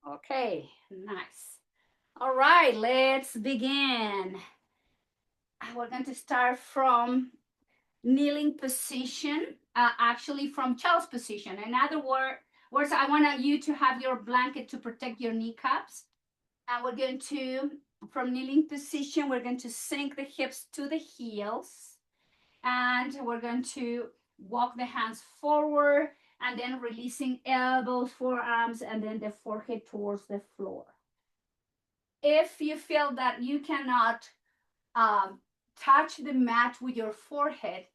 Okay, nice. All right, let's begin. We're going to start from kneeling position, actually from child's position. In other words, I want you to have your blanket to protect your kneecaps. And we're going to, from kneeling position, we're going to sink the hips to the heels. And we're going to walk the hands forward and then releasing elbows, forearms, and then the forehead towards the floor. If you feel that you cannot um, touch the mat with your forehead,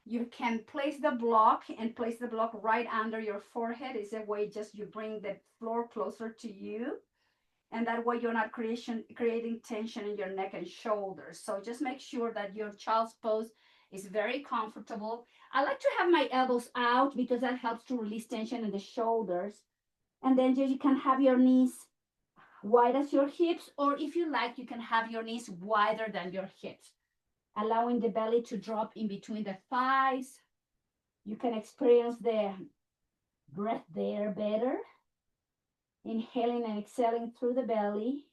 you can place the block and place the block right under your forehead. Is a way just you bring the floor closer to you. And that way you're not creating tension in your neck and shoulders. So just make sure that your child's pose is very comfortable. I like to have my elbows out because that helps to release tension in the shoulders. And then you can have your knees wide as your hips, or if you like, you can have your knees wider than your hips, allowing the belly to drop in between the thighs. You can experience the breath there better, inhaling and exhaling through the belly,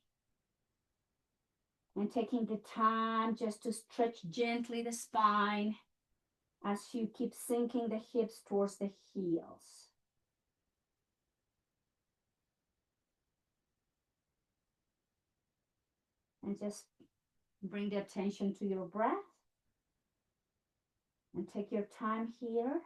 and taking the time just to stretch gently the spine as you keep sinking the hips towards the heels. And just bring the attention to your breath and take your time here.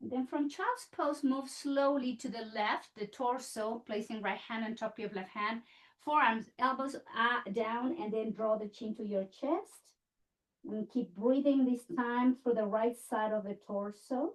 And then from child's pose, move slowly to the left, the torso, placing right hand on top of your left hand, forearms, elbows down, and then draw the chin to your chest. And keep breathing this time through the right side of the torso.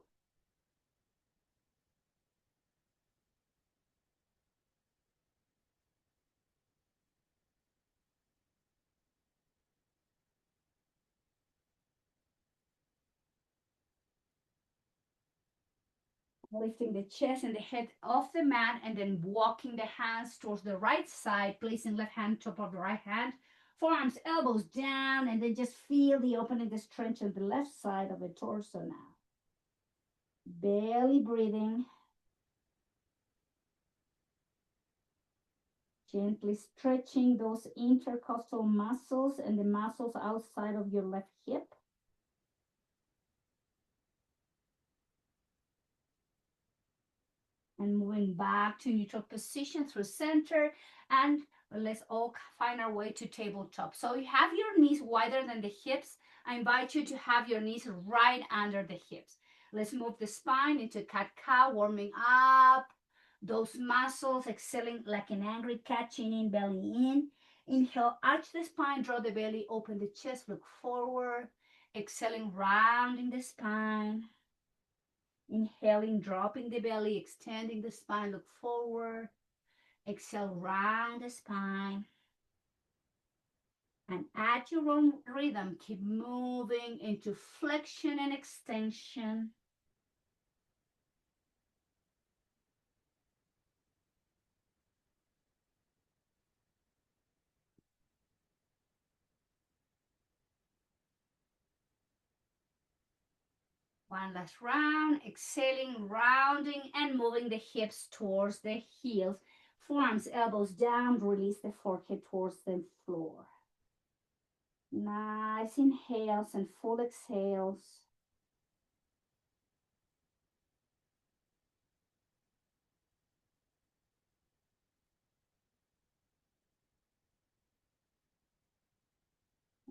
Lifting the chest and the head off the mat and then walking the hands towards the right side, placing left hand top of the right hand, forearms, elbows down, and then just feel the opening, the stretch on the left side of the torso now. Belly breathing. Gently stretching those intercostal muscles and the muscles outside of your left hip. And moving back to neutral position through center, and let's all find our way to tabletop. So you have your knees wider than the hips. I invite you to have your knees right under the hips. Let's move the spine into cat-cow, warming up those muscles, exhaling like an angry cat, chin in, belly in. Inhale, arch the spine, draw the belly, open the chest, look forward. Exhaling, rounding the spine. Inhaling, dropping the belly, extending the spine, look forward. Exhale, round the spine. And at your own rhythm, keep moving into flexion and extension. One last round, exhaling, rounding and moving the hips towards the heels. Forearms, elbows down, release the forehead towards the floor. Nice inhales and full exhales.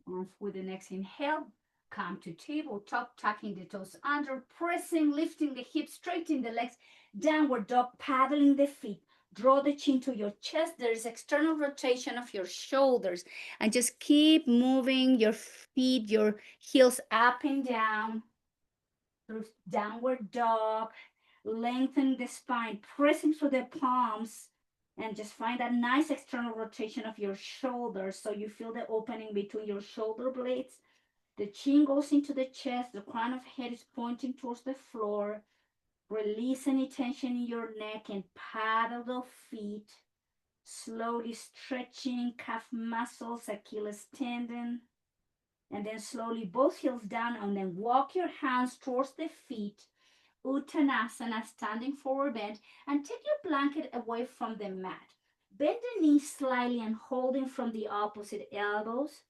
And with the next inhale, come to tabletop, tucking the toes under, pressing, lifting the hips, straightening the legs, downward dog, paddling the feet. Draw the chin to your chest. There is external rotation of your shoulders. And just keep moving your feet, your heels up and down through downward dog. Lengthen the spine, pressing through the palms. And just find that nice external rotation of your shoulders so you feel the opening between your shoulder blades. The chin goes into the chest, the crown of head is pointing towards the floor. Release any tension in your neck and paddle the feet. Slowly stretching calf muscles, Achilles tendon. And then slowly both heels down, and then walk your hands towards the feet. Uttanasana, standing forward bend, and take your blanket away from the mat. Bend the knees slightly and holding from the opposite elbows.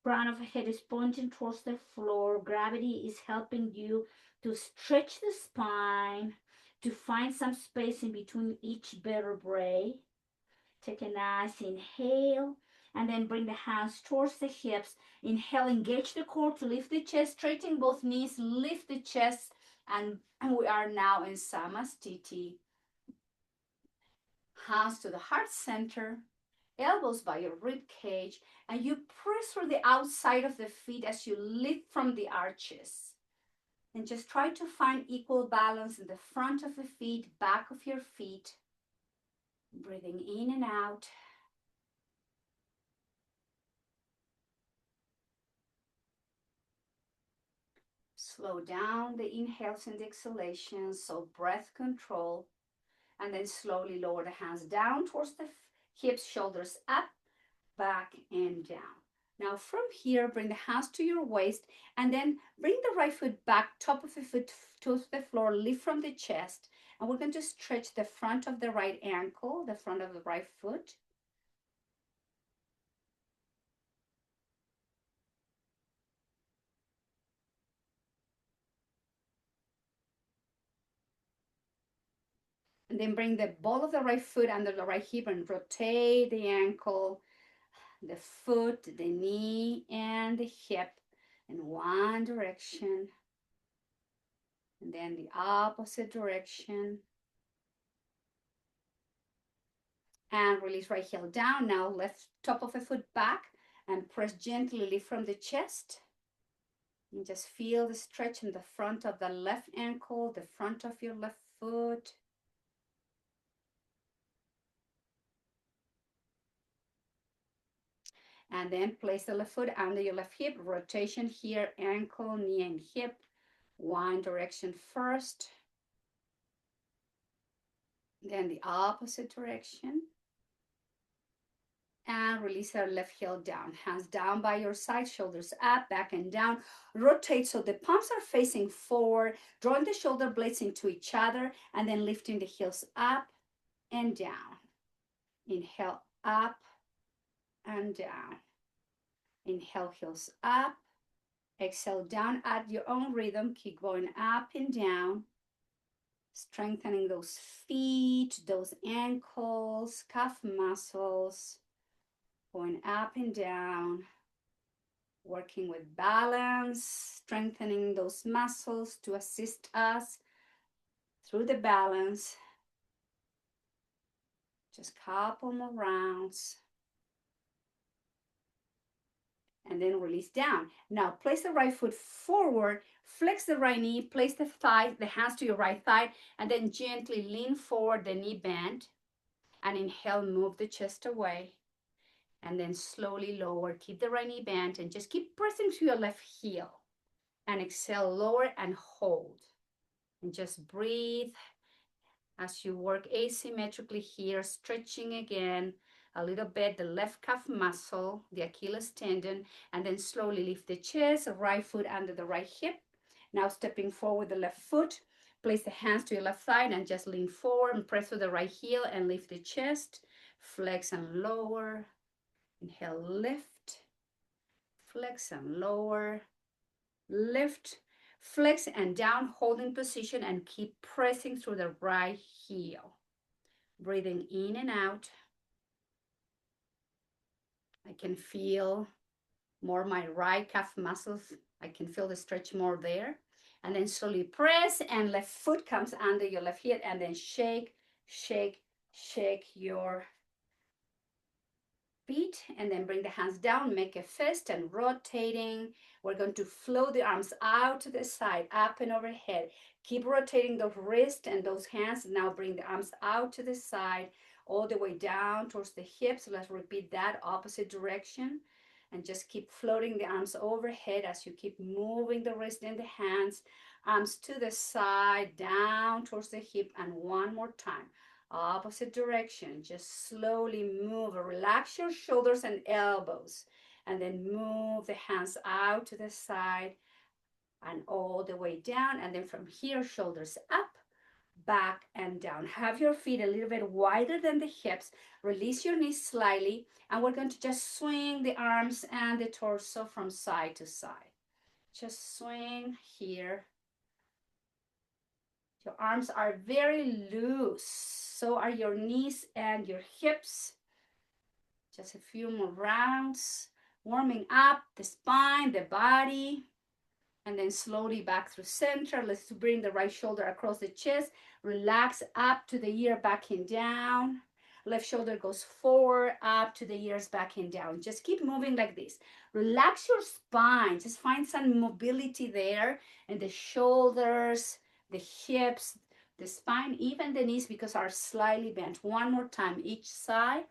Crown of the head is pointing towards the floor. Gravity is helping you to stretch the spine, to find some space in between each vertebrae. Take a nice inhale and then bring the hands towards the hips. Inhale, engage the core to lift the chest, straighten both knees, lift the chest, and we are now in Samastiti. Hands to the heart center, elbows by your rib cage, and you press through the outside of the feet as you lift from the arches. And just try to find equal balance in the front of the feet, back of your feet. Breathing in and out. Slow down the inhales and exhalations, so breath control. And then slowly lower the hands down towards the hips, shoulders up, back, and down. Now from here, bring the hands to your waist, and then bring the right foot back, top of the foot to the floor, lift from the chest. And we're going to stretch the front of the right ankle, the front of the right foot. And then bring the ball of the right foot under the right hip and rotate the ankle, the foot, the knee, and the hip in one direction. And then the opposite direction. And release right heel down. Now left top of the foot back and press gently, lift from the chest. And just feel the stretch in the front of the left ankle, the front of your left foot. And then place the left foot under your left hip. Rotation here, ankle, knee, and hip. One direction first. Then the opposite direction. And release our left heel down. Hands down by your side, shoulders up, back and down. Rotate so the palms are facing forward, drawing the shoulder blades into each other, and then lifting the heels up and down. Inhale, up and down. Inhale, heels up. Exhale, down at your own rhythm. Keep going up and down. Strengthening those feet, those ankles, calf muscles. Going up and down. Working with balance, strengthening those muscles to assist us through the balance. Just a couple more rounds. And then release down. Now place the right foot forward, flex the right knee, place the thigh, the hands to your right thigh, and then gently lean forward, the knee bend. And inhale, move the chest away. And then slowly lower, keep the right knee bent, and just keep pressing to your left heel. And exhale, lower and hold. And just breathe as you work asymmetrically here, stretching again a little bit the left calf muscle, the Achilles tendon, and then slowly lift the chest, right foot under the right hip. Now stepping forward the left foot, place the hands to your left side and just lean forward and press with the right heel and lift the chest, flex and lower. Inhale, lift, flex and lower, lift, flex and down, holding position, and keep pressing through the right heel. Breathing in and out. I can feel more my right calf muscles. I can feel the stretch more there. And then slowly press, and left foot comes under your left heel, and then shake, shake, shake your feet, and then bring the hands down, make a fist, and rotating. We're going to flow the arms out to the side, up and overhead. Keep rotating those wrists and those hands. Now bring the arms out to the side, all the way down towards the hips. Let's repeat that opposite direction. And just keep floating the arms overhead as you keep moving the wrist and the hands. Arms to the side, down towards the hip, and one more time. Opposite direction. Just slowly move. Relax your shoulders and elbows. And then move the hands out to the side and all the way down. And then from here, shoulders up, back, and down. Have your feet a little bit wider than the hips. Release your knees slightly. And we're going to just swing the arms and the torso from side to side. Just swing here. Your arms are very loose. So are your knees and your hips. Just a few more rounds. Warming up the spine, the body. And then slowly back through center. Let's bring the right shoulder across the chest. Relax up to the ear, back and down. Left shoulder goes forward, up to the ears, back and down. Just keep moving like this. Relax your spine. Just find some mobility there. And the shoulders, the hips, the spine, even the knees, because are slightly bent. One more time, each side.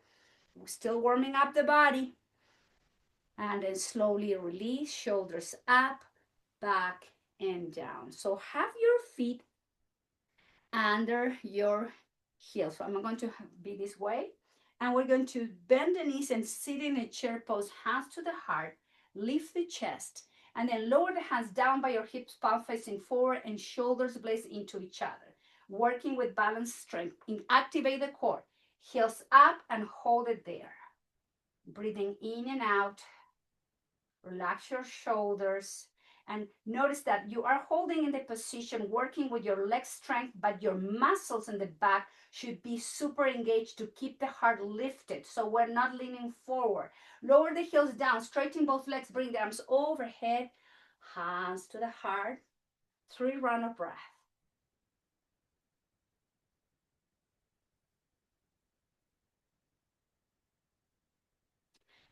We're still warming up the body. And then slowly release, shoulders up, back, and down. So have your feet under your heels. So I'm going to be this way. And we're going to bend the knees and sit in a chair pose, hands to the heart, lift the chest, and then lower the hands down by your hips, palm facing forward, and shoulders blazed into each other. Working with balance strength. Activate the core. Heels up and hold it there. Breathing in and out. Relax your shoulders. And notice that you are holding in the position, working with your leg strength, but your muscles in the back should be super engaged to keep the heart lifted. So we're not leaning forward. Lower the heels down, straighten both legs, bring the arms overhead, hands to the heart. 3 rounds of breath.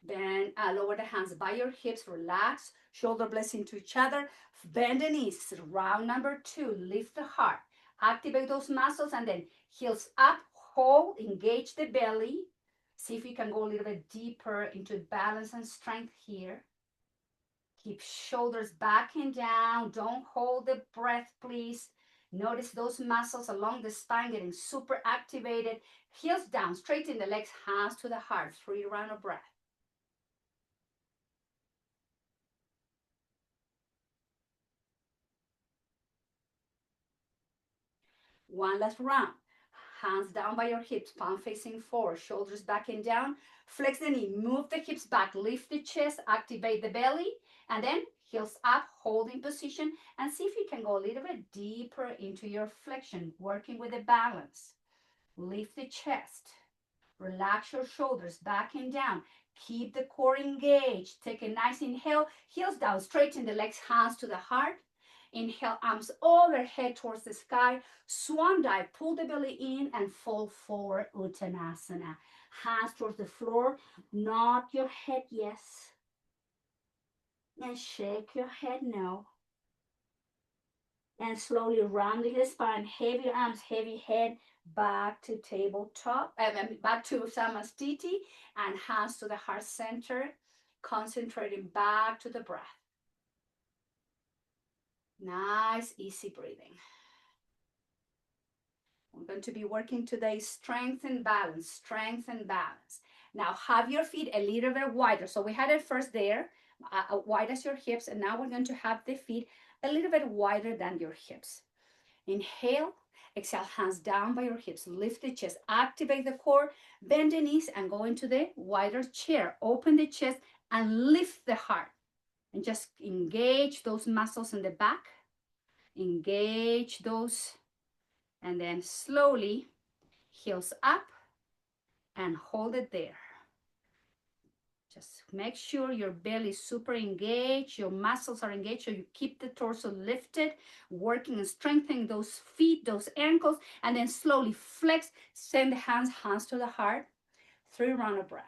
Then lower the hands by your hips, relax, shoulder blades into each other, bend the knees, round number 2, lift the heart, activate those muscles, and then heels up, hold, engage the belly. See if you can go a little bit deeper into balance and strength here. Keep shoulders back and down, don't hold the breath, please. Notice those muscles along the spine getting super activated. Heels down, straighten the legs, hands to the heart, 3 rounds of breath. One last round. Hands down by your hips, palm facing forward, shoulders back and down. Flex the knee, move the hips back, lift the chest, activate the belly, and then heels up, holding position, and see if you can go a little bit deeper into your flexion, working with the balance. Lift the chest, relax your shoulders back and down. Keep the core engaged. Take a nice inhale, heels down, straighten the legs, hands to the heart. Inhale, arms overhead towards the sky. Swan dive, pull the belly in and fall forward, Uttanasana. Hands towards the floor, nod your head yes. And shake your head no. And slowly rounding the spine, heavy arms, heavy head, back to tabletop, back to Samastiti, and hands to the heart center, concentrating back to the breath. Nice, easy breathing. We're going to be working today strength and balance, strength and balance. Now have your feet a little bit wider. So we had it first there, wide as your hips, and now we're going to have the feet a little bit wider than your hips. Inhale, exhale, hands down by your hips, lift the chest, activate the core, bend the knees, and go into the wider chair. Open the chest and lift the heart. And just engage those muscles in the back. Engage those. And then slowly, heels up and hold it there. Just make sure your belly is super engaged, your muscles are engaged, so you keep the torso lifted, working and strengthening those feet, those ankles, and then slowly flex, send the hands to the heart. 3 rounds of breath.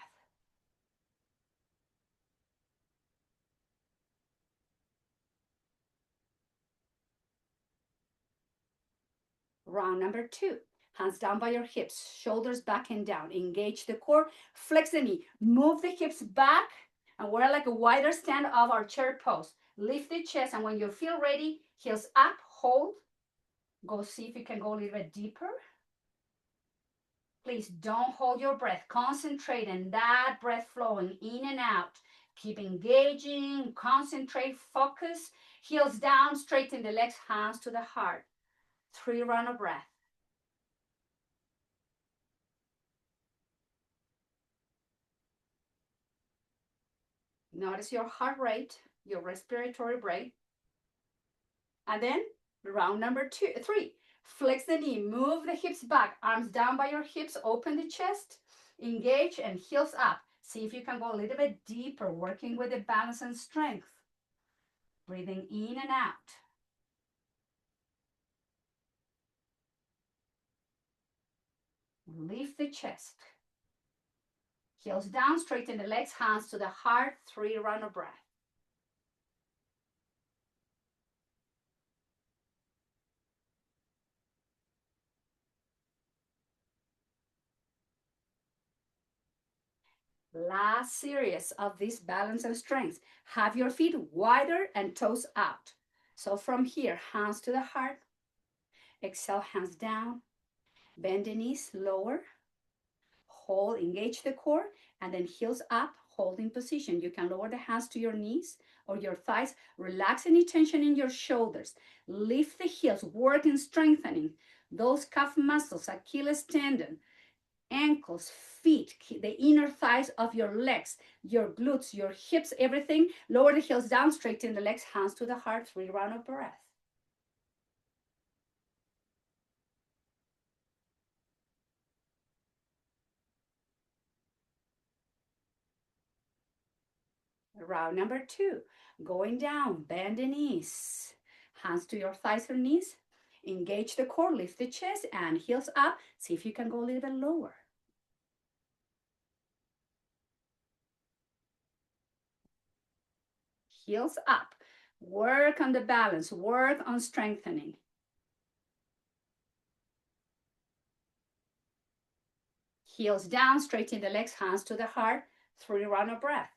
Round number 2. Hands down by your hips, shoulders back and down. Engage the core, flex the knee, move the hips back, and we're like a wider stand of our chair pose. Lift the chest, and when you feel ready, heels up, hold. Go see if you can go a little bit deeper. Please don't hold your breath. Concentrate on that breath flowing in and out. Keep engaging, concentrate, focus. Heels down, straighten the legs, hands to the heart. 3 round of breath. Notice your heart rate, your respiratory rate. And then round number 3. Flex the knee, move the hips back, arms down by your hips, open the chest, engage and heels up. See if you can go a little bit deeper, working with the balance and strength. Breathing in and out. Lift the chest. Heels down, straighten the legs, hands to the heart, 3 round of breath. Last series of this balance and strength. Have your feet wider and toes out. So from here, hands to the heart. Exhale, hands down. Bend the knees, lower. Hold, engage the core, and then heels up, holding position. You can lower the hands to your knees or your thighs. Relax any tension in your shoulders. Lift the heels, work in strengthening those calf muscles, Achilles tendon, ankles, feet, the inner thighs of your legs, your glutes, your hips, everything. Lower the heels down, straighten the legs, hands to the heart, 3 round of breath. Round number 2, going down, bend the knees, hands to your thighs or knees, engage the core, lift the chest and heels up. See if you can go a little bit lower. Heels up, work on the balance, work on strengthening. Heels down, straighten the legs, hands to the heart, 3 round of breath.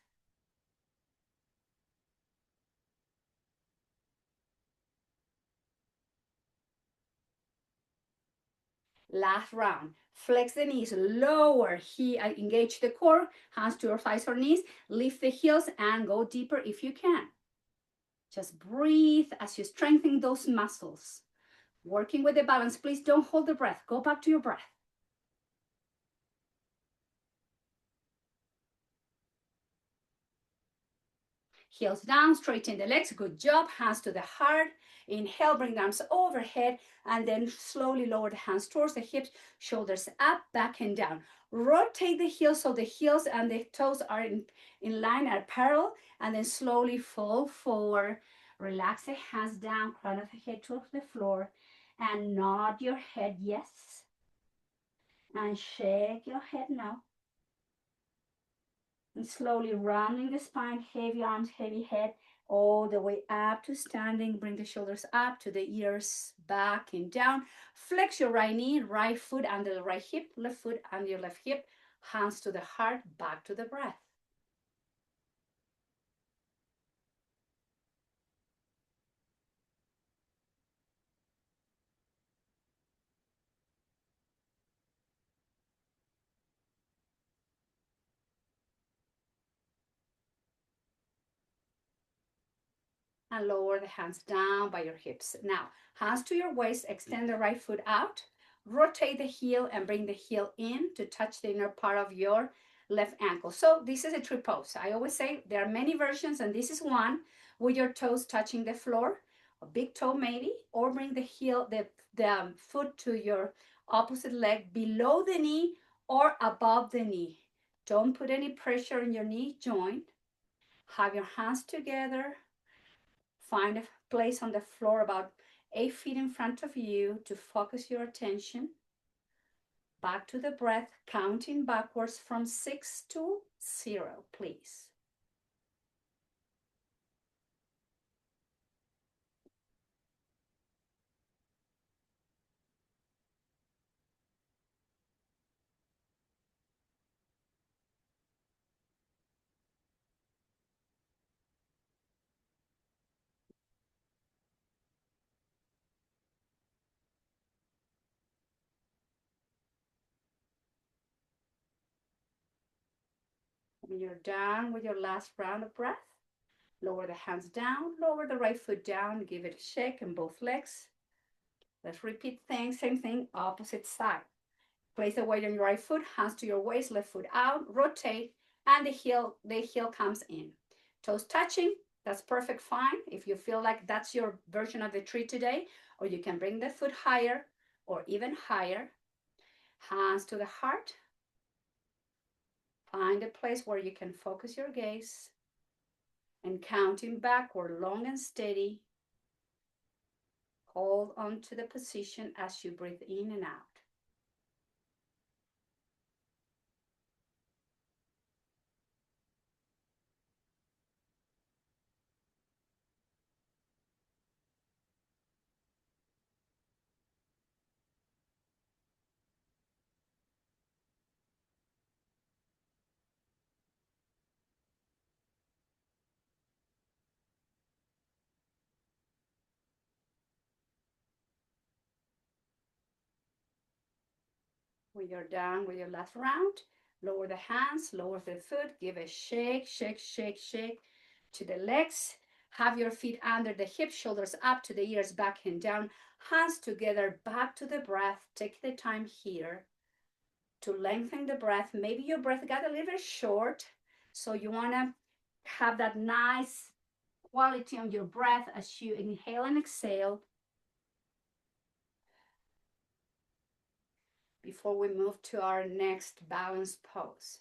Last round. Flex the knees, lower, engage the core, hands to your thighs or knees, lift the heels and go deeper if you can. Just breathe as you strengthen those muscles. Working with the balance, please don't hold the breath. Go back to your breath. Heels down, straighten the legs. Good job. Hands to the heart. Inhale, bring the arms overhead, and then slowly lower the hands towards the hips, shoulders up, back and down. Rotate the heels so the heels and the toes are in line, are parallel, and then slowly fall forward. Relax the hands down, crown of the head to the floor, and nod your head yes, and shake your head no. And slowly rounding the spine, heavy arms, heavy head, all the way up to standing. Bring the shoulders up to the ears, back and down. Flex your right knee, right foot under the right hip, left foot under your left hip. Hands to the heart, back to the breath. And lower the hands down by your hips. Now, hands to your waist, extend the right foot out, rotate the heel and bring the heel in to touch the inner part of your left ankle. So this is a tree pose. I always say there are many versions and this is one with your toes touching the floor, a big toe maybe, or bring the heel, the foot to your opposite leg below the knee or above the knee. Don't put any pressure on your knee joint. Have your hands together. Find a place on the floor about 8 feet in front of you to focus your attention. Back to the breath, counting backwards from 6 to 0, please. When you're done with your last round of breath, lower the hands down, lower the right foot down, give it a shake in both legs. Let's repeat things, same thing, opposite side. Place the weight on your right foot, hands to your waist, left foot out, rotate, and the heel comes in. Toes touching, that's perfect fine. If you feel like that's your version of the tree today, or you can bring the foot higher or even higher. Hands to the heart. Find a place where you can focus your gaze and counting backward, long and steady. Hold on to the position as you breathe in and out. When you're done with your last round, lower the hands, lower the foot, give a shake, shake, shake, shake to the legs. Have your feet under the hips, shoulders up to the ears, back and down, hands together, back to the breath. Take the time here to lengthen the breath. Maybe your breath got a little bit short, so you want to have that nice quality on your breath as you inhale and exhale. Before we move to our next balance pose.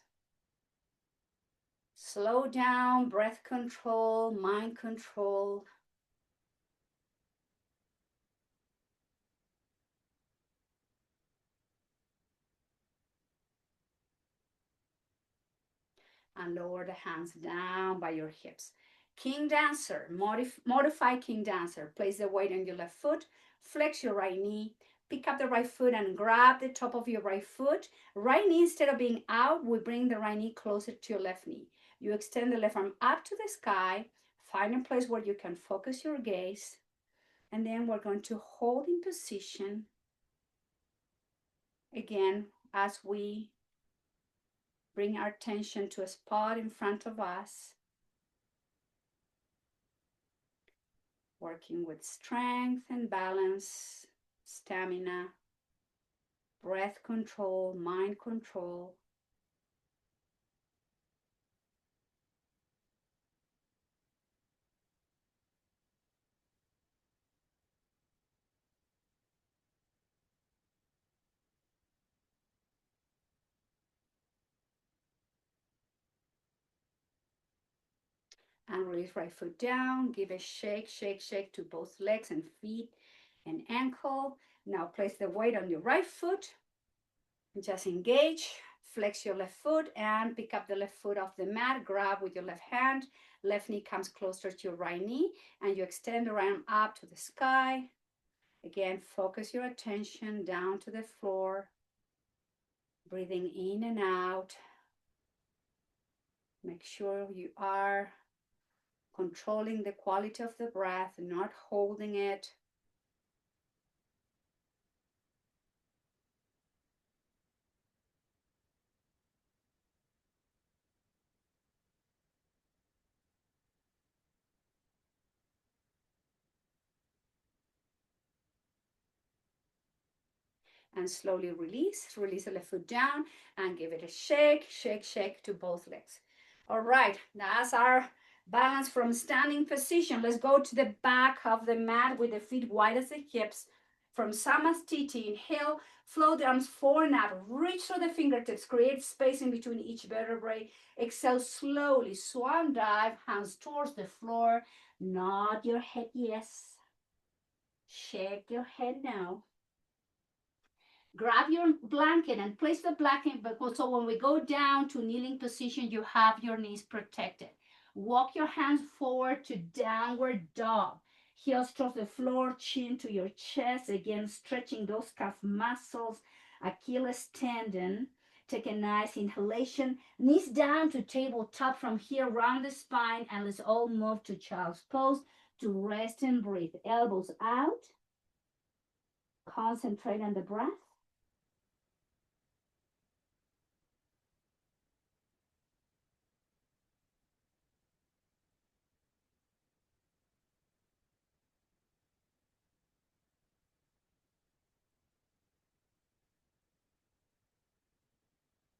Slow down, breath control, mind control. And lower the hands down by your hips. King Dancer, modify King Dancer. Place the weight on your left foot, flex your right knee, pick up the right foot and grab the top of your right foot. Right knee, instead of being out, we bring the right knee closer to your left knee. You extend the left arm up to the sky, find a place where you can focus your gaze, and then we're going to hold in position again as we bring our attention to a spot in front of us, working with strength and balance, stamina, breath control, mind control. And release right foot down. Give a shake, shake, shake to both legs and feet and ankle. Now place the weight on your right foot. Just engage. Flex your left foot and pick up the left foot off the mat. Grab with your left hand. Left knee comes closer to your right knee. And you extend the right arm up to the sky. Again, focus your attention down to the floor. Breathing in and out. Make sure you are controlling the quality of the breath, not holding it. And slowly release the left foot down and give it a shake, shake, shake to both legs. All right, that's our balance from standing position. Let's go to the back of the mat with the feet wide as the hips. From Samasthiti, inhale, float the arms forward and out. Reach through the fingertips, create space in between each vertebrae. Exhale slowly, swan dive, hands towards the floor. Nod your head yes. Shake your head no. Grab your blanket and place the blanket, because so when we go down to kneeling position, you have your knees protected. Walk your hands forward to downward dog. Heels towards the floor, chin to your chest. Again, stretching those calf muscles, Achilles tendon. Take a nice inhalation. Knees down to tabletop. From here, round the spine, and let's all move to child's pose to rest and breathe. Elbows out. Concentrate on the breath.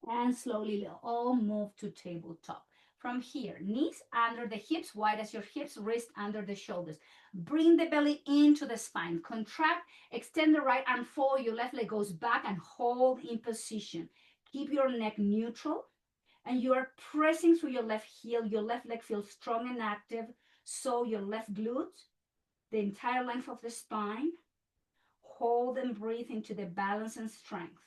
And slowly all move to tabletop. From here, knees under the hips, wide as your hips, wrist under the shoulders. Bring the belly into the spine. Contract, extend the right arm forward. Your left leg goes back and hold in position. Keep your neck neutral and you are pressing through your left heel. Your left leg feels strong and active. So your left glute, the entire length of the spine. Hold and breathe into the balance and strength.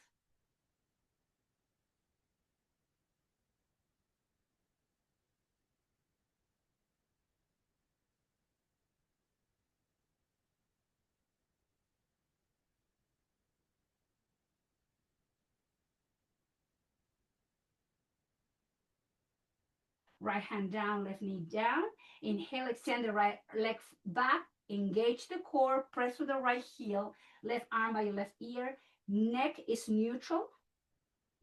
Right hand down, left knee down. Inhale, extend the right leg back. Engage the core, press with the right heel, left arm by your left ear. Neck is neutral.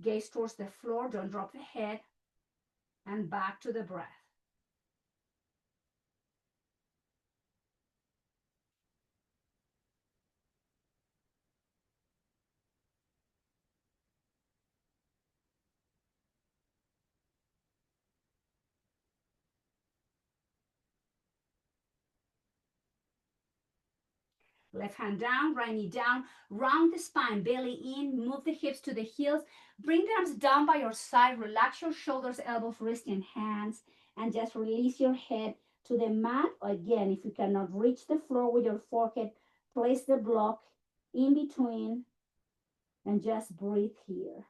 Gaze towards the floor, don't drop the head. And back to the breath. Left hand down, right knee down. Round the spine, belly in. Move the hips to the heels. Bring the arms down by your side. Relax your shoulders, elbows, wrists, and hands. And just release your head to the mat. Again, if you cannot reach the floor with your forehead, place the block in between and just breathe here.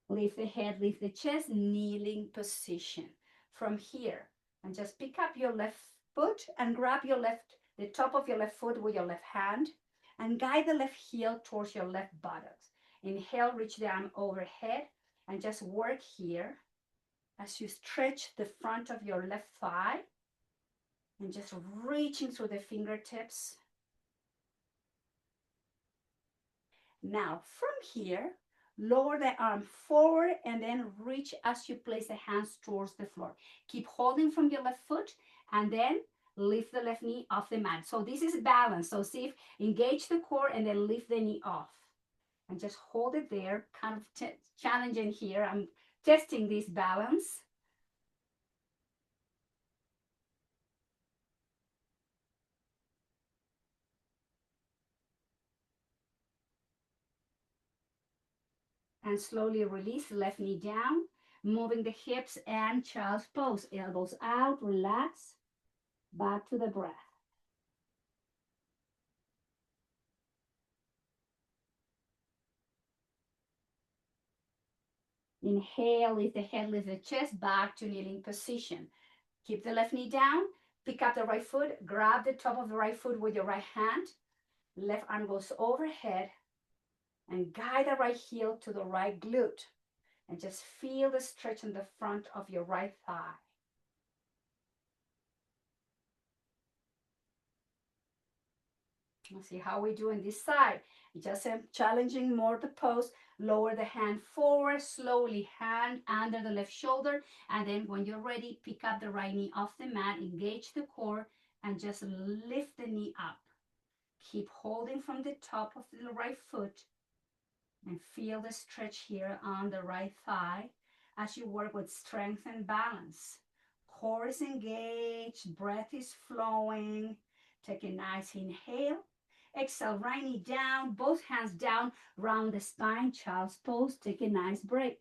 Lift the head, lift the chest, kneeling position. From here, and just pick up your left foot and grab the top of your left foot with your left hand and guide the left heel towards your left buttocks. Inhale, reach the arm overhead and just work here as you stretch the front of your left thigh and just reaching through the fingertips. Now, from here, lower the arm forward and then reach as you place the hands towards the floor. Keep holding from your left foot and then lift the left knee off the mat. So this is balance. So see if engage the core and then lift the knee off. And just hold it there, kind of challenging here. I'm testing this balance. And slowly release, left knee down, moving the hips and child's pose. Elbows out, relax, back to the breath. Inhale, lift the head, lift the chest, back to kneeling position. Keep the left knee down, pick up the right foot, grab the top of the right foot with your right hand. Left arm goes overhead and guide the right heel to the right glute. And just feel the stretch in the front of your right thigh. Let's see how we do on this side. Just challenging more the pose. Lower the hand forward, slowly hand under the left shoulder. And then when you're ready, pick up the right knee off the mat, engage the core, and just lift the knee up. Keep holding from the top of the right foot and feel the stretch here on the right thigh as you work with strength and balance. Core is engaged, breath is flowing. Take a nice inhale. Exhale, right knee down, both hands down, round the spine, child's pose. Take a nice break.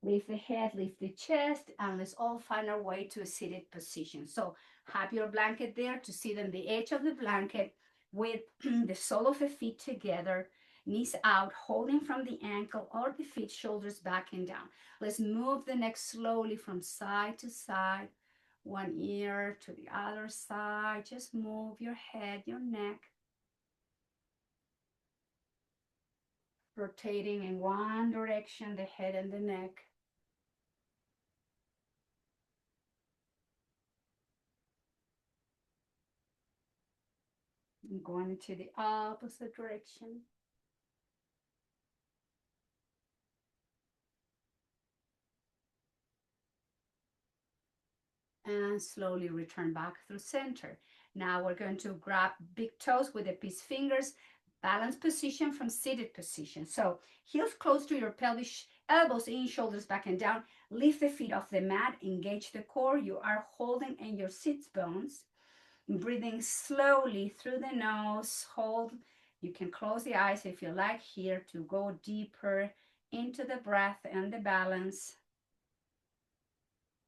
Lift the head, lift the chest, and let's all find our way to a seated position. So have your blanket there to sit on the edge of the blanket with the sole of the feet together. Knees out, holding from the ankle or the feet, shoulders back and down. Let's move the neck slowly from side to side, one ear to the other side. Just move your head, your neck, rotating in one direction, the head and the neck. And going into the opposite direction. And slowly return back through center. Now we're going to grab big toes with the peace fingers, balance position from seated position. So heels close to your pelvis, elbows in, shoulders back and down. Lift the feet off the mat, engage the core. You are holding in your sits bones. Breathing slowly through the nose, hold. You can close the eyes if you like here to go deeper into the breath and the balance.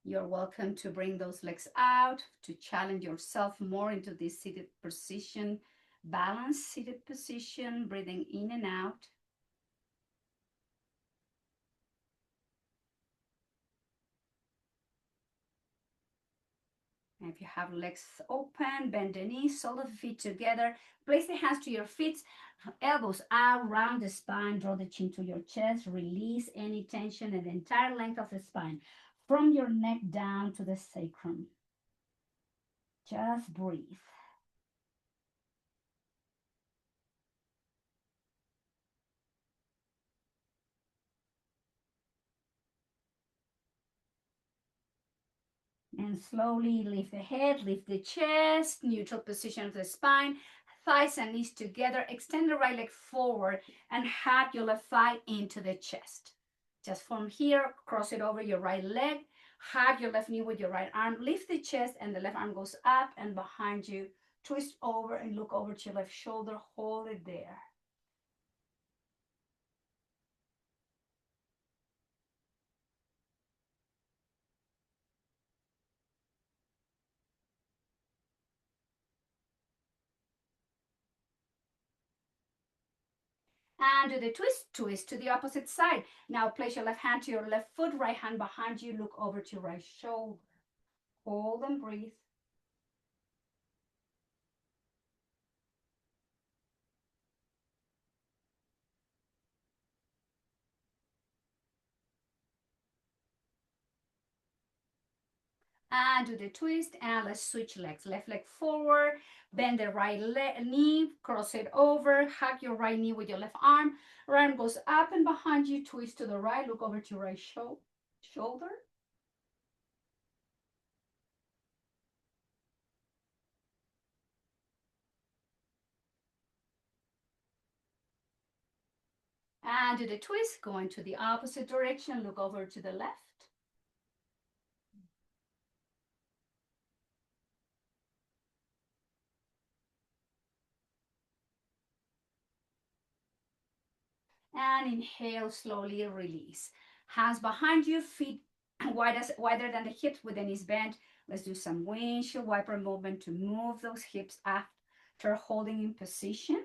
You're welcome to bring those legs out, to challenge yourself more into this seated position, balanced seated position, breathing in and out. And if you have legs open, bend the knees, sole of the feet together, place the hands to your feet, elbows out, round the spine, draw the chin to your chest, release any tension and the entire length of the spine, from your neck down to the sacrum. Just breathe. And slowly lift the head, lift the chest, neutral position of the spine, thighs and knees together. Extend the right leg forward and hug your left thigh into the chest. Just from here, cross it over your right leg, hug your left knee with your right arm, lift the chest, and the left arm goes up and behind you. Twist over and look over to your left shoulder, hold it there. And do the twist, twist to the opposite side. Now place your left hand to your left foot, right hand behind you, look over to your right shoulder. Hold and breathe. And do the twist, and let's switch legs. Left leg forward, bend the right knee, cross it over, hug your right knee with your left arm. Right arm goes up and behind you, twist to the right, look over to your right shoulder. And do the twist, going to the opposite direction, look over to the left. And inhale, slowly release. Hands behind you, feet wider than the hips with the knees bent. Let's do some windshield wiper movement to move those hips after holding in position.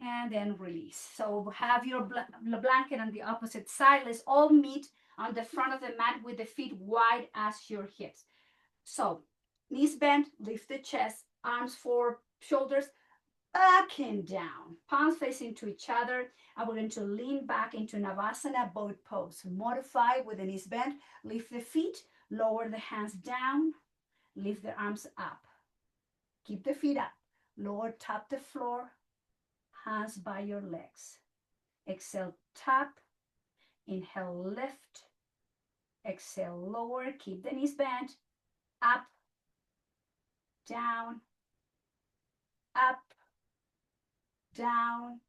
And then release. So have your blanket on the opposite side. Let's all meet on the front of the mat with the feet wide as your hips. So knees bent, lift the chest, arms forward, shoulders back and down, palms facing to each other. And we're going to lean back into Navasana boat pose. Modify with the knees bent, lift the feet, lower the hands down, lift the arms up. Keep the feet up, lower, tap the floor, hands by your legs. Exhale, tap. Inhale, lift. Exhale, lower. Keep the knees bent. Up, down, up, down,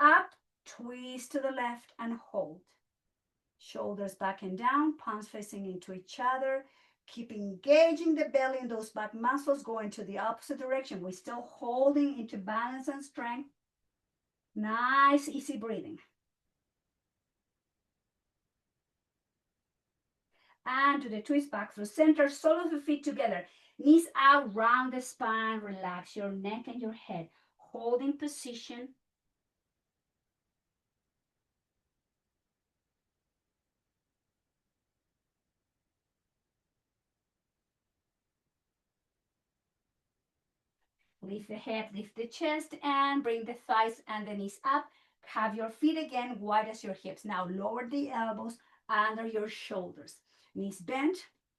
up. Twist to the left and hold. Shoulders back and down, palms facing into each other. Keep engaging the belly and those back muscles going to the opposite direction. We're still holding into balance and strength. Nice, easy breathing. And do the twist back through center, sole of the feet together. Knees out, round the spine, relax your neck and your head. Holding position. Lift the head, lift the chest, and bring the thighs and the knees up. Have your feet again wide as your hips. Now lower the elbows under your shoulders. Knees bent.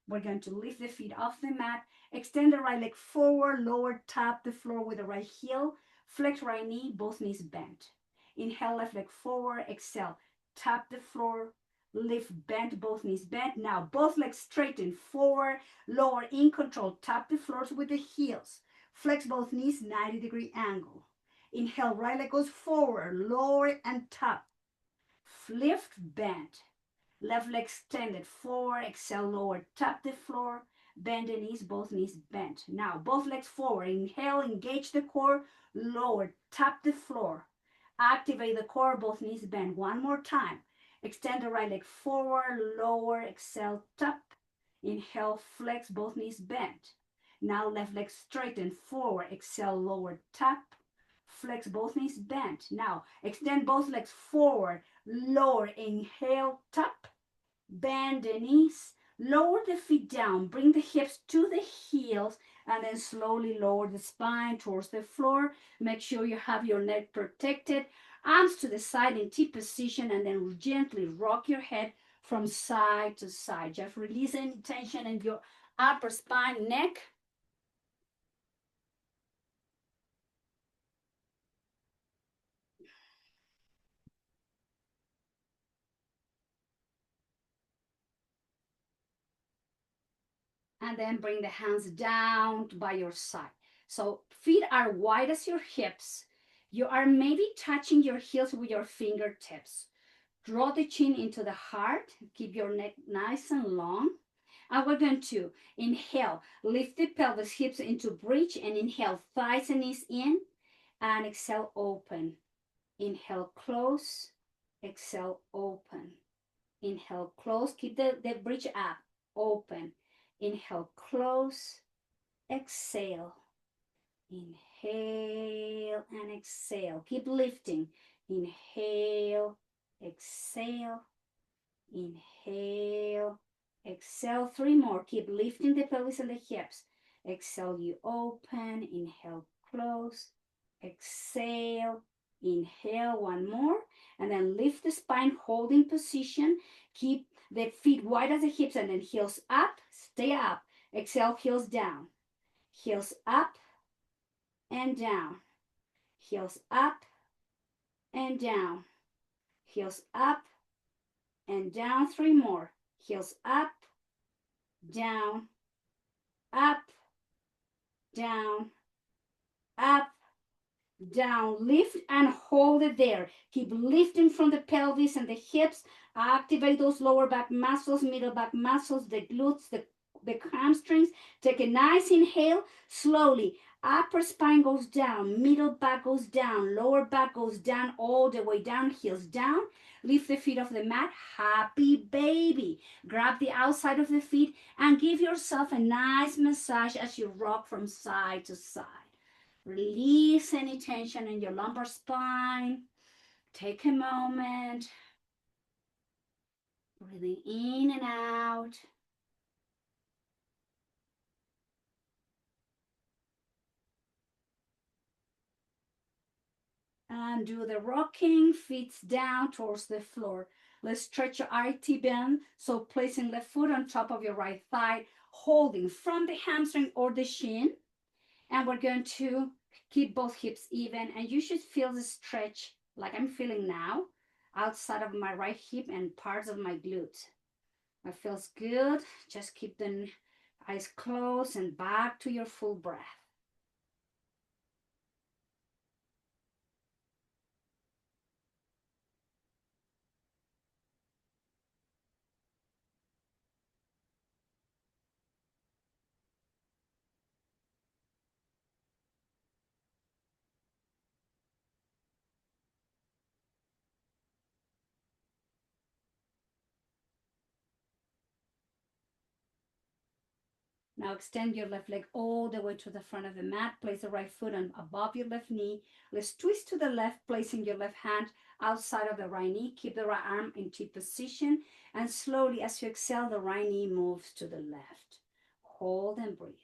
We're going to lift the feet off the mat. Extend the right leg forward, lower, tap the floor with the right heel. Flex right knee, both knees bent. Inhale, left leg forward. Exhale, tap the floor. Lift, bend, both knees bent. Now both legs straighten forward, lower in control. Tap the floors with the heels. Flex both knees, 90-degree angle. Inhale, right leg goes forward, lower and tap. Lift, bend. Left leg extended forward, exhale, lower, tap the floor. Bend the knees, both knees bent. Now, both legs forward. Inhale, engage the core, lower, tap the floor. Activate the core, both knees bend. One more time. Extend the right leg forward, lower, exhale, tap. Inhale, flex, both knees bent. Now left leg straighten forward, exhale, lower, tap. Flex both knees bent. Now extend both legs forward, lower, inhale, tap. Bend the knees, lower the feet down, bring the hips to the heels, and then slowly lower the spine towards the floor. Make sure you have your neck protected. Arms to the side in T position, and then gently rock your head from side to side. Just release any tension in your upper spine, neck. And then bring the hands down by your side. So feet are wide as your hips. You are maybe touching your heels with your fingertips. Draw the chin into the heart. Keep your neck nice and long. And we're going to inhale, lift the pelvis, hips into bridge, and inhale, thighs and knees in, and exhale, open. Inhale, close, exhale, open. Inhale, close, keep the bridge up, open. Inhale, close, exhale. Inhale and exhale. Keep lifting. Inhale, exhale, inhale, exhale. Three more. Keep lifting the pelvis and the hips. Exhale, you open. Inhale, close, exhale, inhale. One more. And then lift the spine, holding position. Keep the feet wide as the hips and then heels up. Stay up. Exhale, heels down. Heels up and down. Heels up and down. Heels up and down. Three more. Heels up, down, up, down, up, down. Lift and hold it there. Keep lifting from the pelvis and the hips. Activate those lower back muscles, middle back muscles, the glutes, the hamstrings. Take a nice inhale. Slowly, upper spine goes down, middle back goes down, lower back goes down, all the way down, heels down. Lift the feet off the mat. Happy baby. Grab the outside of the feet and give yourself a nice massage as you rock from side to side. Release any tension in your lumbar spine. Take a moment. Breathing in and out. And do the rocking, feet down towards the floor. Let's stretch your IT bend. So placing left foot on top of your right thigh, holding from the hamstring or the shin. And we're going to keep both hips even. And you should feel the stretch like I'm feeling now, outside of my right hip and parts of my glute. It feels good. Just keep the eyes closed and back to your full breath. Now extend your left leg all the way to the front of the mat. Place the right foot on above your left knee. Let's twist to the left, placing your left hand outside of the right knee. Keep the right arm in T position. And slowly, as you exhale, the right knee moves to the left. Hold and breathe.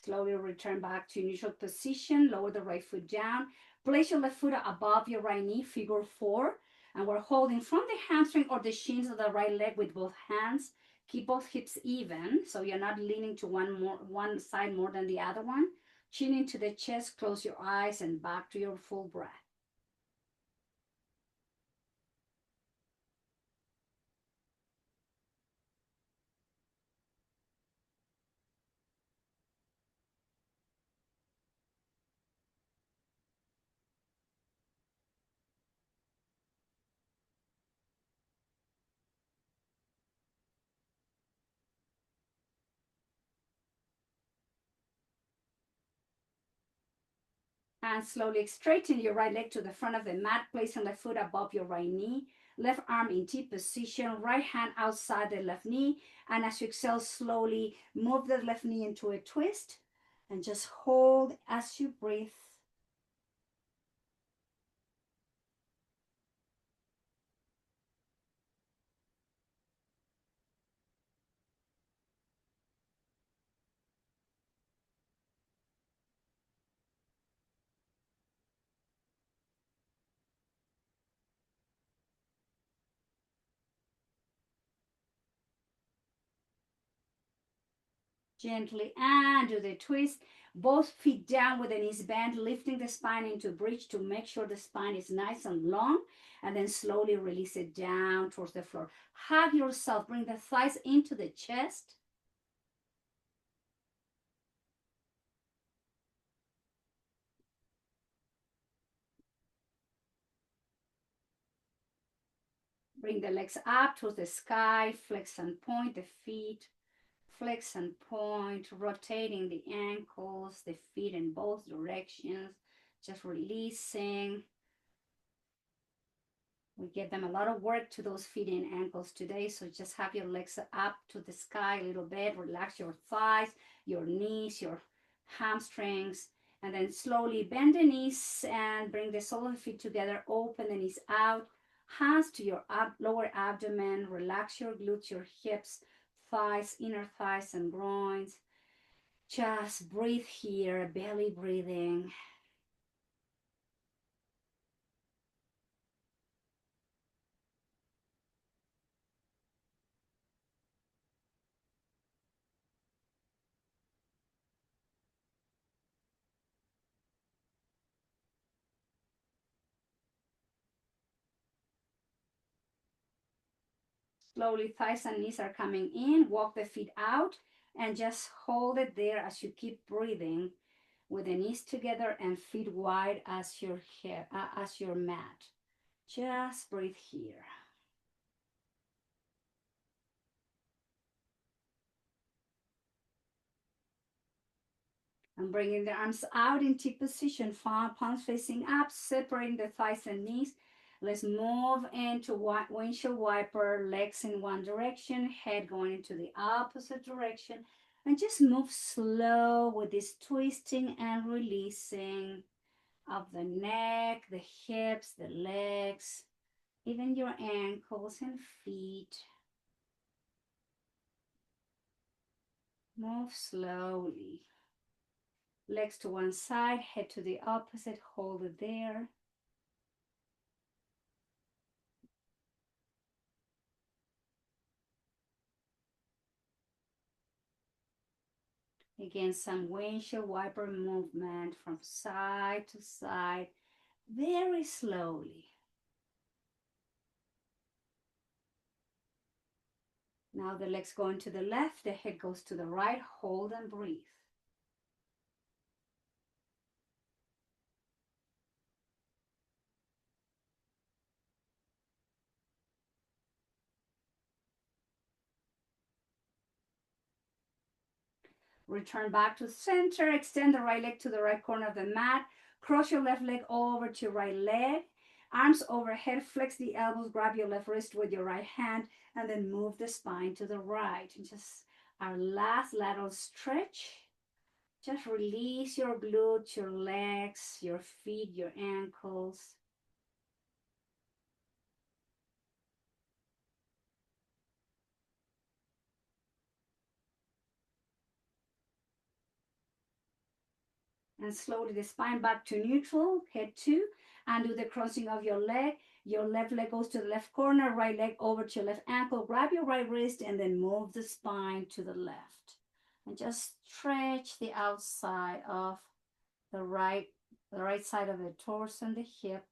Slowly return back to neutral position. Lower the right foot down. Place your left foot above your right knee, figure four. And we're holding from the hamstring or the shins of the right leg with both hands. Keep both hips even, so you're not leaning to one side more than the other one. Chin into the chest, close your eyes, and back to your full breath. And slowly straighten your right leg to the front of the mat, placing the foot above your right knee. Left arm in T position, right hand outside the left knee. And as you exhale, slowly move the left knee into a twist and just hold as you breathe. Gently undo the twist. Both feet down with the knees bent, lifting the spine into bridge to make sure the spine is nice and long. And then slowly release it down towards the floor. Hug yourself. Bring the thighs into the chest. Bring the legs up towards the sky. Flex and point the feet. Flex and point, rotating the ankles, the feet in both directions. Just releasing. We give them a lot of work to those feet and ankles today. So just have your legs up to the sky a little bit. Relax your thighs, your knees, your hamstrings. And then slowly bend the knees and bring the sole of the feet together. Open the knees out. Hands to your lower abdomen. Relax your glutes, your hips, thighs, inner thighs and groins. Just breathe here, belly breathing. Slowly, thighs and knees are coming in. Walk the feet out and just hold it there as you keep breathing with the knees together and feet wide as your hair, as your mat. Just breathe here. And bringing the arms out in T position, palms facing up, separating the thighs and knees. Let's move into windshield wiper, legs in one direction, head going into the opposite direction. And just move slow with this twisting and releasing of the neck, the hips, the legs, even your ankles and feet. Move slowly. Legs to one side, head to the opposite, hold it there. Again, some windshield wiper movement from side to side, very slowly. Now the legs going to the left, the head goes to the right, hold and breathe. Return back to center. Extend the right leg to the right corner of the mat. Cross your left leg over to your right leg. Arms overhead. Flex the elbows. Grab your left wrist with your right hand. And then move the spine to the right. And just our last lateral stretch. Just release your glutes, your legs, your feet, your ankles. And slowly the spine back to neutral, head two, and do the crossing of your leg. Your left leg goes to the left corner, right leg over to your left ankle. Grab your right wrist and then move the spine to the left. And just stretch the outside of the right side of the torso and the hip.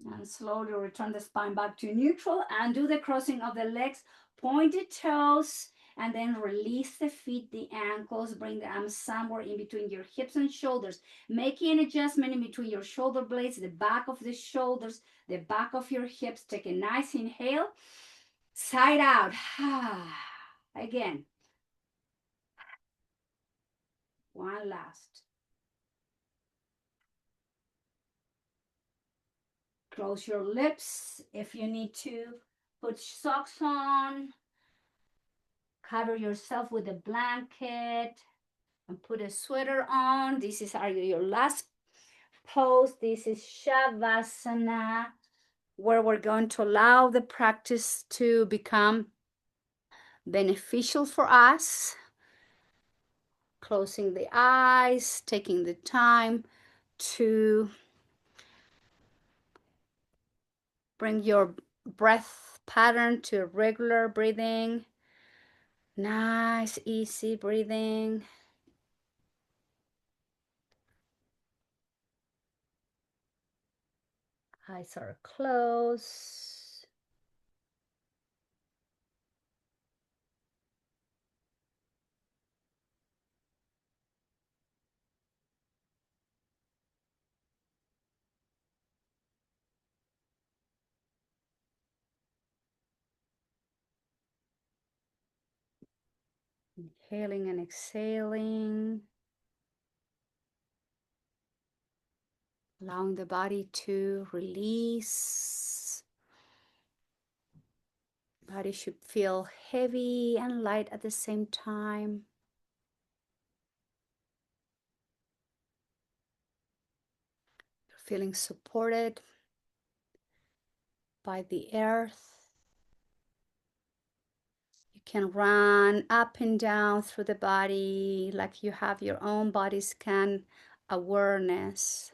And slowly return the spine back to neutral and do the crossing of the legs, pointed toes, and then release the feet, the ankles, bring the arms somewhere in between your hips and shoulders, making an adjustment in between your shoulder blades, the back of the shoulders, the back of your hips. Take a nice inhale, side out. Again, one last. Close your lips. If you need to, put socks on, cover yourself with a blanket, and put a sweater on. This is your last pose. This is Shavasana, where we're going to allow the practice to become beneficial for us. Closing the eyes, taking the time to bring your breath pattern to regular breathing. Nice, easy breathing. Eyes are closed. Inhaling and exhaling. Allowing the body to release. Body should feel heavy and light at the same time. You're feeling supported by the earth. You can run up and down through the body like you have your own body scan awareness.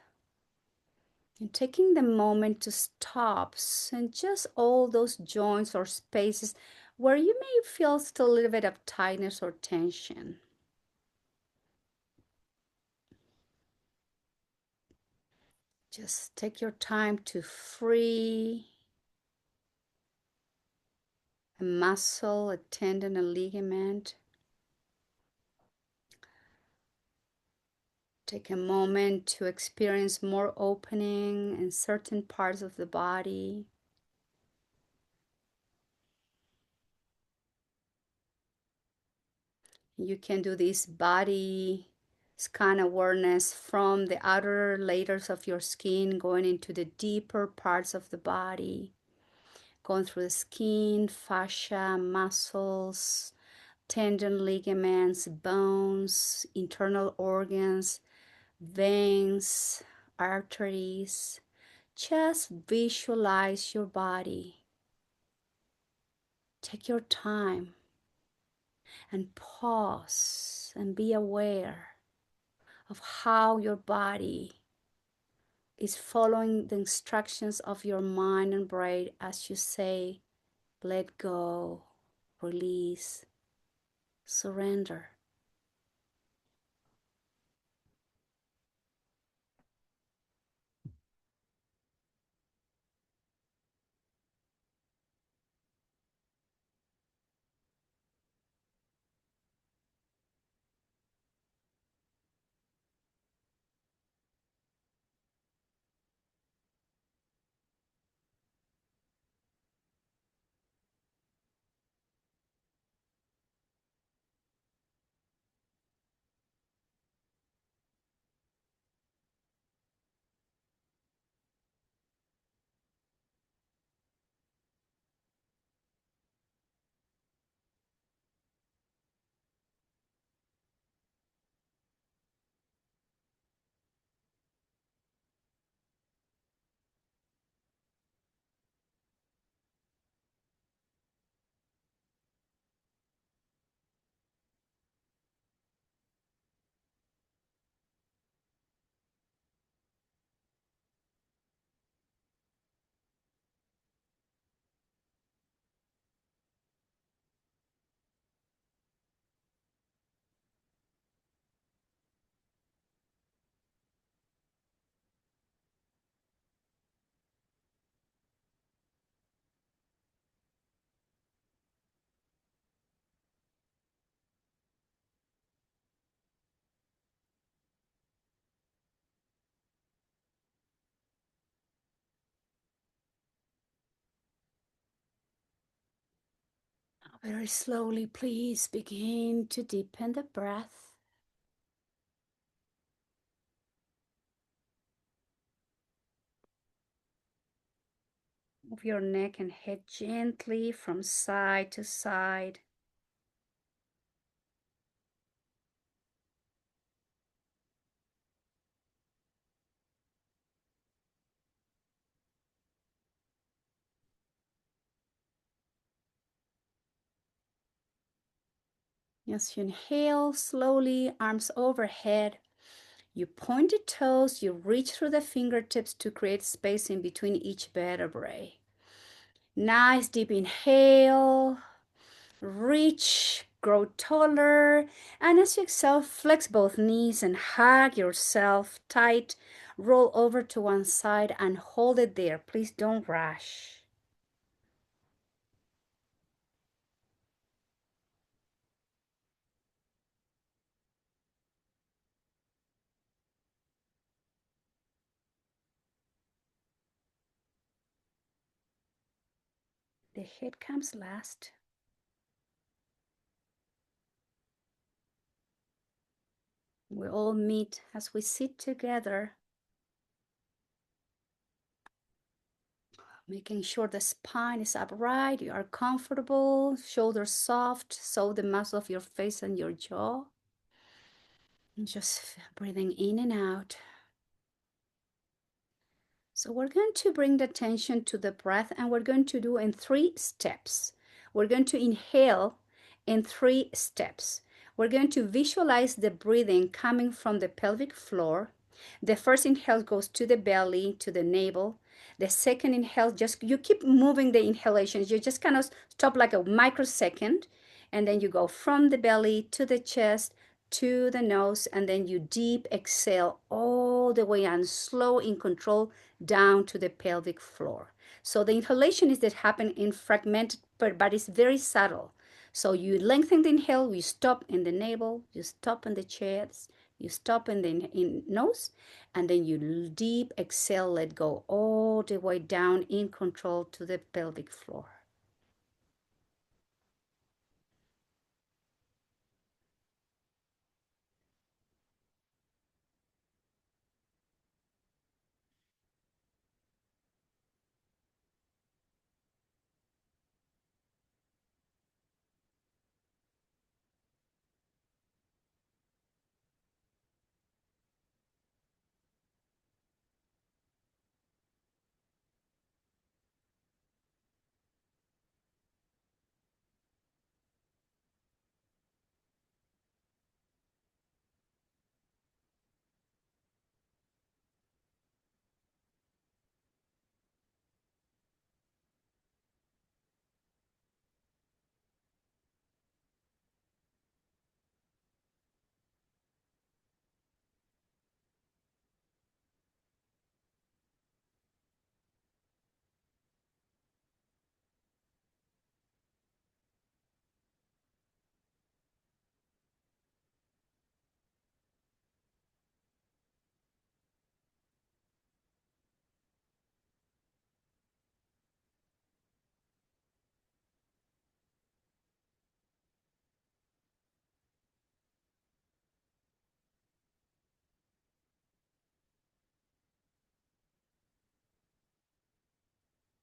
And taking the moment to stop and just all those joints or spaces where you may feel still a little bit of tightness or tension. Just take your time to free a muscle, a tendon, a ligament. Take a moment to experience more opening in certain parts of the body. You can do this body scan awareness from the outer layers of your skin, going into the deeper parts of the body, going through the skin, fascia, muscles, tendon, ligaments, bones, internal organs, veins, arteries. Just visualize your body. Take your time and pause and be aware of how your body is following the instructions of your mind and brain as you say, let go, release, surrender. Very slowly, please begin to deepen the breath. Move your neck and head gently from side to side. As you inhale slowly, arms overhead, you point the toes, you reach through the fingertips to create space in between each vertebrae. Nice deep inhale, reach, grow taller, and as you exhale, flex both knees and hug yourself tight. Roll over to one side and hold it there. Please don't rush. The head comes last. We all meet as we sit together, making sure the spine is upright, you are comfortable, shoulders soft, so the muscle of your face and your jaw. And just breathing in and out. So we're going to bring the attention to the breath, and we're going to do in 3 steps. We're going to inhale in 3 steps. We're going to visualize the breathing coming from the pelvic floor. The first inhale goes to the belly, to the navel. The second inhale, just you keep moving the inhalations. You just kind of stop like a microsecond, and then you go from the belly to the chest, to the nose, and then you deep exhale all the way and slow in control down to the pelvic floor. So the inhalation is that happen in fragmented, but it's very subtle. So you lengthen the inhale, you stop in the navel, you stop in the chest, you stop in the nose, and then you deep exhale, let go all the way down in control to the pelvic floor.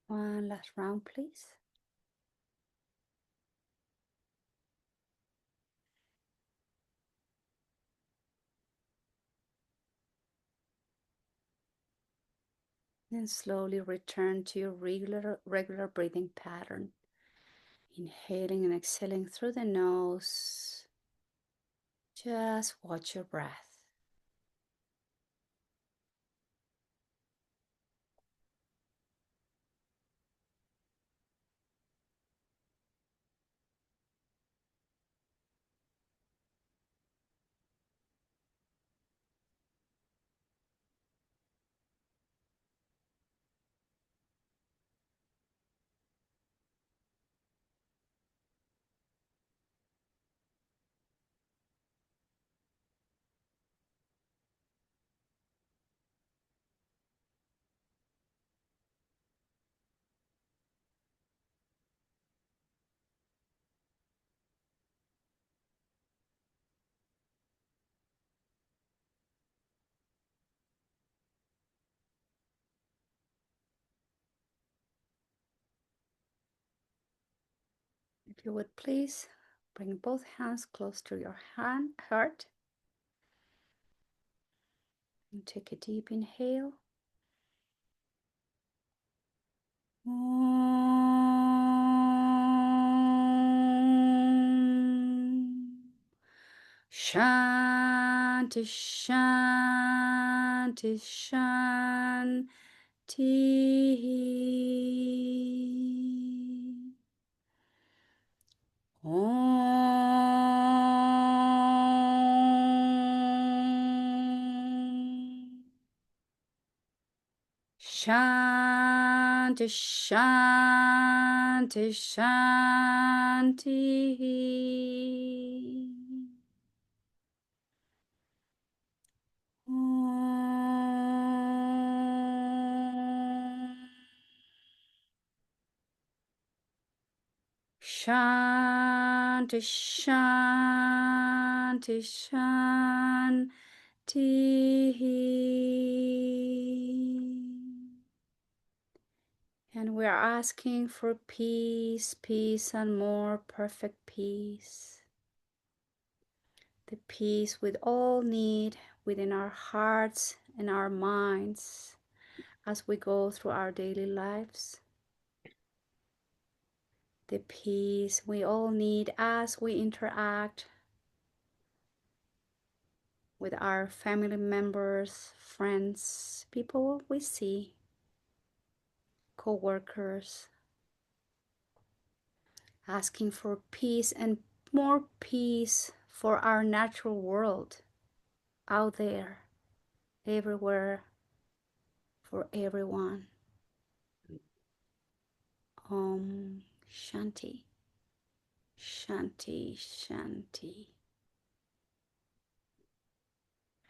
One last round, please. Then slowly return to your regular breathing pattern. Inhaling and exhaling through the nose. Just watch your breath. If you would please bring both hands close to your heart and take a deep inhale. Shanti, Shanti, Shanti. Om. Shanti, Shanti, Shanti. Om. Shanti, Shanti, Shanti. And we're asking for peace, peace, and more perfect peace. The peace we all need within our hearts and our minds as we go through our daily lives. The peace we all need as we interact with our family members, friends, people we see, co-workers, asking for peace and more peace for our natural world out there, everywhere, for everyone. Om Shanti, Shanti, Shanti.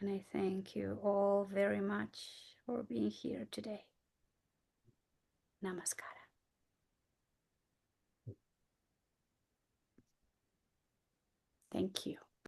And I thank you all very much for being here today. Namaskara. Thank you.